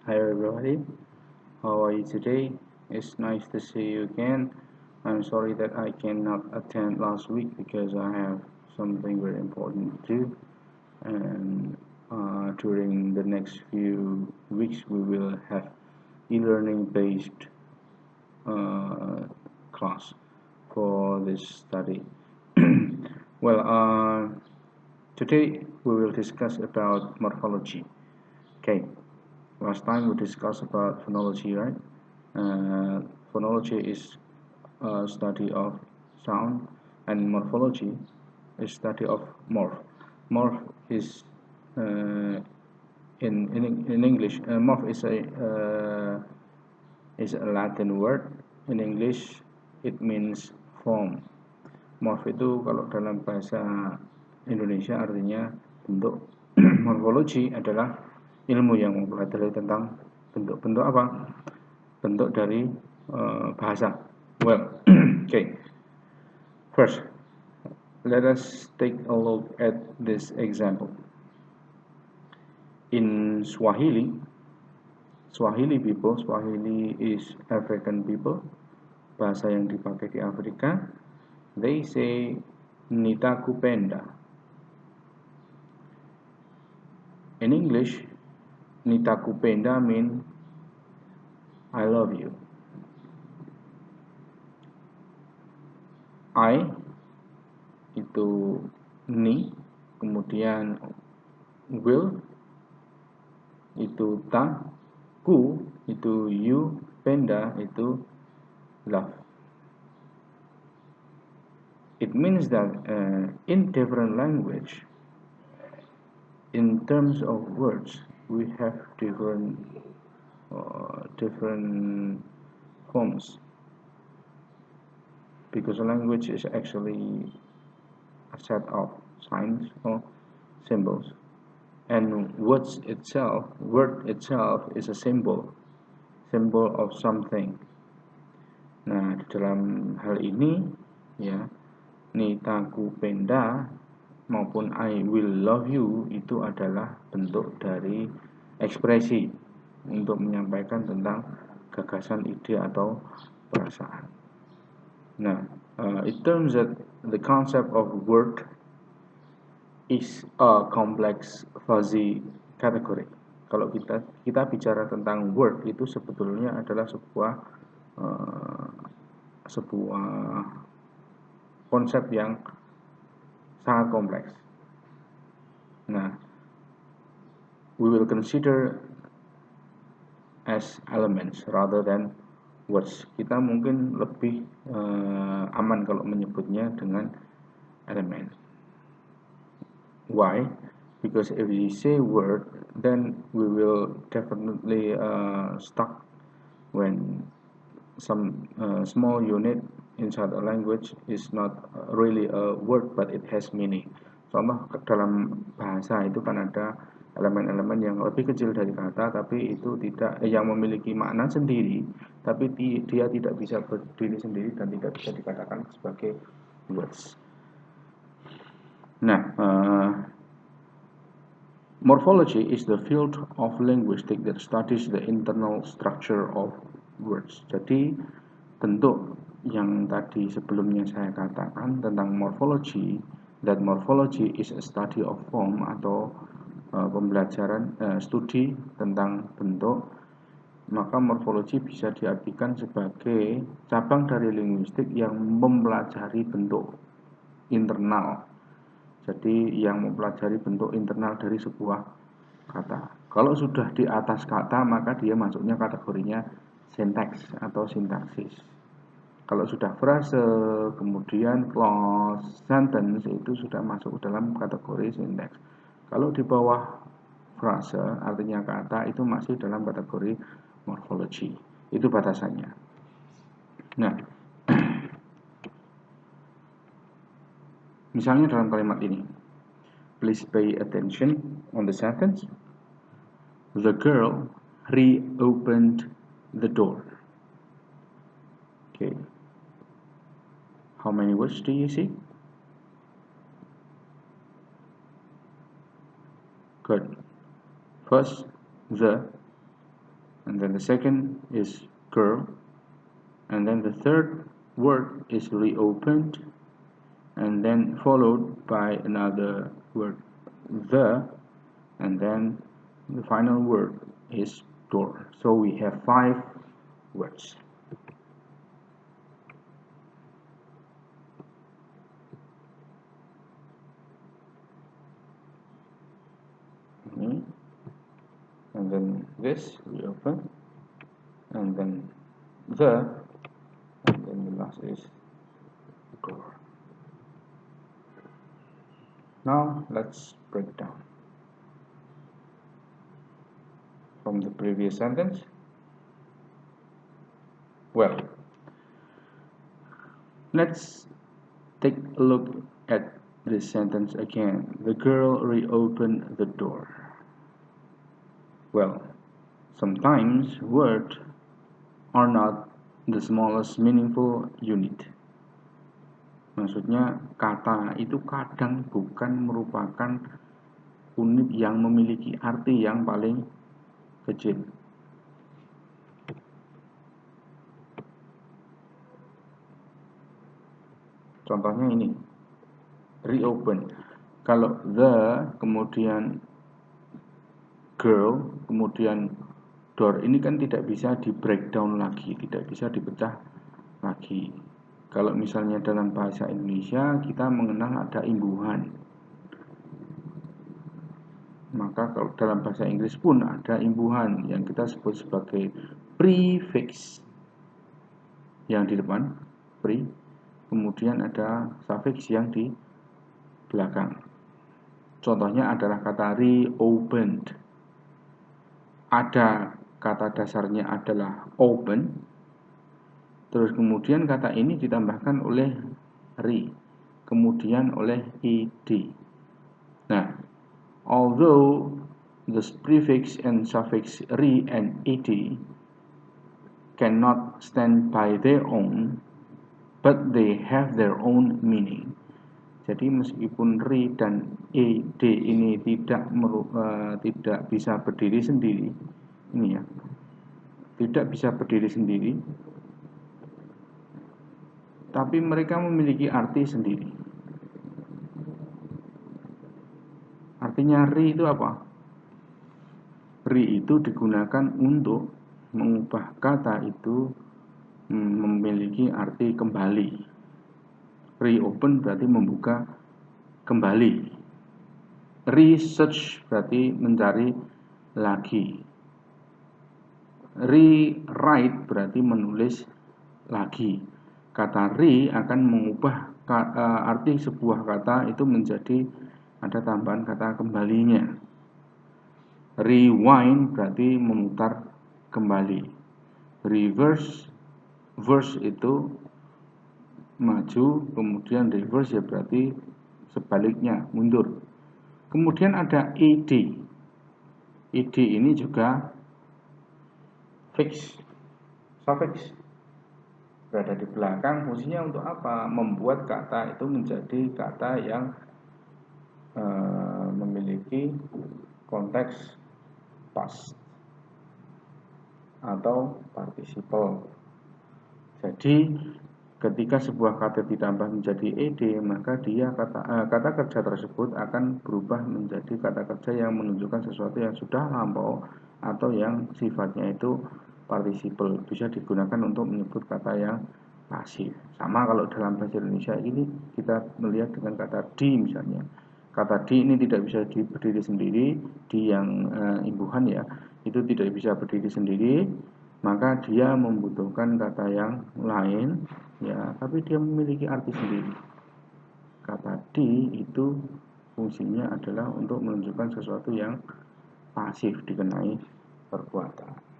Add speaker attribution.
Speaker 1: Hi everybody, how are you today? It's nice to see you again. I'm sorry that I cannot attend last week because I have something very important to do, and during the next few weeks we will have e-learning based class for this study. well, today we will discuss about morphology. Okay, last time we discussed about phonology, right? Uh, Phonology is a study of sound, and morphology is study of morph. Morph is uh, in English. Morph is a Latin word. In English, it means form. Morph itu kalau dalam bahasa Indonesia artinya bentuk. Morfologi adalah ilmu yang mempelajari tentang bentuk-bentuk apa? Bentuk dari bahasa. Well, okay. First, let us take a look at this example. In Swahili people, Swahili is African people, bahasa yang dipakai di Afrika. They say nitakupenda. In English, nitakupenda mean I love you. I itu ni, kemudian will itu ta, ku itu you, penda itu love. It means that in different language, in terms of words, we have different forms, because a language is actually a set of signs or symbols, and word itself is a symbol of something. Nah, di dalam hal ini ya, nitakupenda maupun I will love you itu adalah bentuk dari ekspresi untuk menyampaikan tentang gagasan, ide atau perasaan. Nah, it turns out the concept of word is a complex fuzzy category. Kalau kita bicara tentang word, itu sebetulnya adalah sebuah konsep yang sangat kompleks. Nah, we will consider as elements rather than words. Kita mungkin lebih aman kalau menyebutnya dengan elemen. Why? Because if we say word, then we will definitely stuck when some small unit inside a language is not really a word but it has meaning. Contoh dalam bahasa itu kan ada elemen-elemen yang lebih kecil dari kata tapi itu tidak yang memiliki makna sendiri, tapi dia tidak bisa berdiri sendiri dan tidak bisa dikatakan sebagai words. Nah, morphology is the field of linguistics that studies the internal structure of words. Jadi bentuk yang tadi sebelumnya saya katakan tentang morphology, that morphology is a study of form atau pembelajaran studi tentang bentuk, maka morfologi bisa diartikan sebagai cabang dari linguistik yang mempelajari bentuk internal. Jadi yang mempelajari bentuk internal dari sebuah kata. Kalau sudah di atas kata, maka dia masuknya kategorinya sintaks atau sintaksis. Kalau sudah frase, kemudian clause, sentence, itu sudah masuk dalam kategori sintaks. Kalau di bawah frase, artinya kata, itu masih dalam kategori morfologi. Itu batasannya. Nah, misalnya dalam kalimat ini, please pay attention on the sentence. The girl reopened the door. Okay. How many words do you see? Good. First, the, and then the second is girl, and then the third word is reopened, and then followed by another word, the, and then the final word is door. So we have 5 words. And then this we open, and then the, and then the last is door. Now let's break down from the previous sentence. Well, let's take a look at this sentence again. The girl reopened the door. Well, sometimes words are not the smallest meaningful unit. Maksudnya kata itu kadang bukan merupakan unit yang memiliki arti yang paling kecil. Contohnya ini, reopen. Kalau the, kemudian girl, kemudian door, ini kan tidak bisa di breakdown lagi, tidak bisa dipecah lagi. Kalau misalnya dalam bahasa Indonesia kita mengenal ada imbuhan, maka kalau dalam bahasa Inggris pun ada imbuhan yang kita sebut sebagai prefix. Yang di depan pre, kemudian ada suffix yang di belakang. Contohnya adalah kata reopened. Ada kata dasarnya adalah open, terus kemudian kata ini ditambahkan oleh re, kemudian oleh ed. Nah, although the prefix and suffix re and ed cannot stand by their own, but they have their own meaning. Jadi meskipun re dan ed ini tidak bisa berdiri sendiri, ini ya, tidak bisa berdiri sendiri, tapi mereka memiliki arti sendiri. Artinya re itu apa? Re itu digunakan untuk mengubah kata itu memiliki arti kembali. Reopen berarti membuka kembali. Research berarti mencari lagi. Rewrite berarti menulis lagi. Kata re akan mengubah arti sebuah kata itu menjadi ada tambahan kata kembalinya. Rewind berarti memutar kembali. Reverse, verse itu maju, kemudian reverse ya berarti sebaliknya, mundur. Kemudian ada ed. Ed ini juga fix, suffix, berada di belakang. Fungsinya untuk apa? Membuat kata itu menjadi kata yang memiliki konteks past atau participle. Jadi ketika sebuah kata ditambah menjadi ed, maka kata kerja tersebut akan berubah menjadi kata kerja yang menunjukkan sesuatu yang sudah lampau atau yang sifatnya itu participle, bisa digunakan untuk menyebut kata yang pasif. Sama kalau dalam bahasa Indonesia ini kita melihat dengan kata di misalnya. Kata di ini tidak bisa berdiri sendiri, di yang imbuhan ya, itu tidak bisa berdiri sendiri, maka dia membutuhkan kata yang lain ya, tapi dia memiliki arti sendiri. Kata di itu fungsinya adalah untuk menunjukkan sesuatu yang pasif dikenai perbuatan.